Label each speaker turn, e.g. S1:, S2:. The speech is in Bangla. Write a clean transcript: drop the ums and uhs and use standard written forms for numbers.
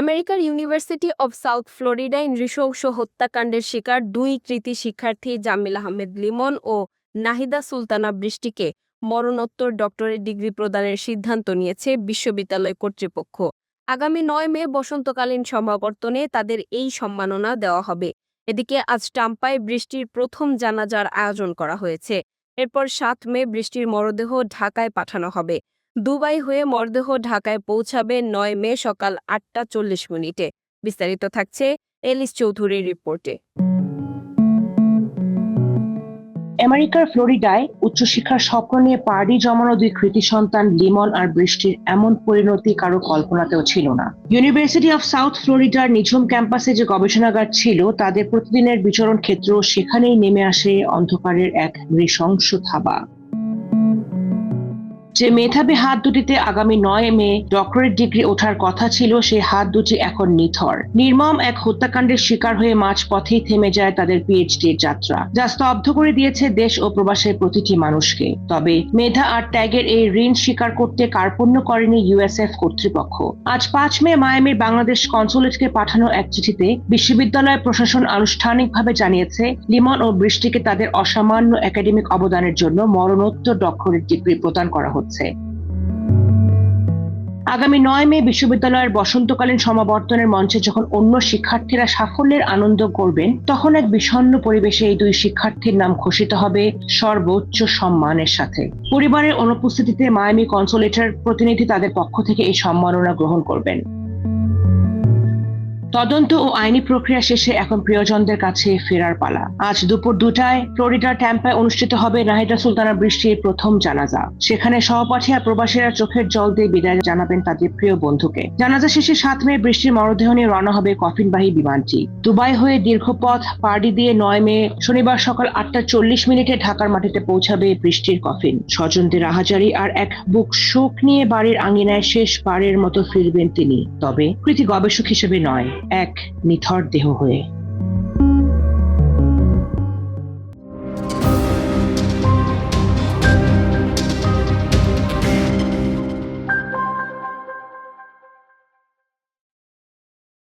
S1: আমেরিকার ইউনিভার্সিটি অব সাউথ ফ্লোরিডায় নৃশংস হত্যাকাণ্ডের শিকার দুই কৃতী শিক্ষার্থী জামিল আহমেদ লিমন ও নাহিদা সুলতানা বৃষ্টিকে মরণোত্তর ডক্টরেট ডিগ্রি প্রদানের সিদ্ধান্ত নিয়েছে বিশ্ববিদ্যালয় কর্তৃপক্ষ। আগামী ৯ মে বসন্তকালীন সমাবর্তনে তাদের এই সম্মাননা দেওয়া হবে। এদিকে আজ টাম্পায় বৃষ্টির প্রথম জানাজার আয়োজন করা হয়েছে। এরপর ৭ মে বৃষ্টির মরদেহ ঢাকায় পাঠানো হবে। দুবাই হয়ে মরদেহ ঢাকায় পৌঁছাবে ৯ মে সকাল ৮টা ৪০ মিনিটে। বিস্তারিত থাকছে এলিস চৌধুরীর রিপোর্টে।
S2: আমেরিকার ফ্লোরিডায় উচ্চশিক্ষার স্বপ্ন নিয়ে পাড়ি জমানো দুই কৃতী সন্তান লিমন আর বৃষ্টির এমন পরিণতি কারো কল্পনাতেও ছিল না। ইউনিভার্সিটি অফ সাউথ ফ্লোরিডার নিঝুম ক্যাম্পাসে যে গবেষণাগার ছিল, তাদের প্রতিদিনের বিচরণ ক্ষেত্র, সেখানেই নেমে আসে অন্ধকারের এক নৃশংস থাবা। যে মেধাবী হাত দুটিতে আগামী ৯ মে ডক্টরেট ডিগ্রি ওঠার কথা ছিল, সেই হাত দুটি এখন নিথর। নির্মম এক হত্যাকাণ্ডের শিকার হয়ে মাঝপথেই থেমে যায় তাদের পিএইচডির যাত্রা, যা স্তব্ধ করে দিয়েছে দেশ ও প্রবাসের প্রতিটি মানুষকে। তবে মেধা আর ত্যাগের এই ঋণ স্বীকার করতে কার্পণ্য করেনি ইউএসএফ কর্তৃপক্ষ। আজ ৫ মে মায়ামির বাংলাদেশ কনসুলেটকে পাঠানো এক চিঠিতে বিশ্ববিদ্যালয় প্রশাসন আনুষ্ঠানিকভাবে জানিয়েছে, লিমন ও বৃষ্টিকে তাদের অসামান্য একাডেমিক অবদানের জন্য মরণোত্তর ডক্টরেট ডিগ্রি প্রদান করা হচ্ছে। আগামী ৯ মে বিশ্ববিদ্যালয়ের বসন্তকালীন সমাবর্তনের মঞ্চে যখন অন্য শিক্ষার্থীরা সাফল্যের আনন্দ করবেন, তখন এক বিষণ্ণ পরিবেশে এই দুই শিক্ষার্থীর নাম ঘোষিত হবে সর্বোচ্চ সম্মানের সাথে। পরিবারের অনুপস্থিতিতে মায়ামি কনসুলেটের প্রতিনিধি তাদের পক্ষ থেকে এই সম্মাননা গ্রহণ করবেন। তদন্ত ও আইনি প্রক্রিয়া শেষে এখন প্রিয়জনদের কাছে ফেরার পালা। আজ দুপুর ২টায় ফ্লোরিডার ট্যাম্পায় অনুষ্ঠিত হবে নাহিদা সুলতানা বৃষ্টির প্রথম জানাজা। সেখানে সহপাঠী আর প্রবাসীরা চোখের জল দিয়ে বিদায় জানাবেন তাদের প্রিয় বন্ধুকে। জানাজা শেষে ৭ মে বৃষ্টির মরদেহ নিয়ে রওনা হবে কফিনবাহী বিমানটি। দুবাই হয়ে দীর্ঘ পথ পাড়ি দিয়ে ৯ মে শনিবার সকাল ৮টা ৪০ মিনিটে ঢাকার মাটিতে পৌঁছাবে বৃষ্টির কফিন। স্বজনদের আহাজারি আর এক বুক শোক নিয়ে বাড়ির আঙিনায় শেষবারের মতো ফিরবেন তিনি, তবে কৃতি গবেষক হিসেবে নয়, এক নিথর দেহ হয়ে।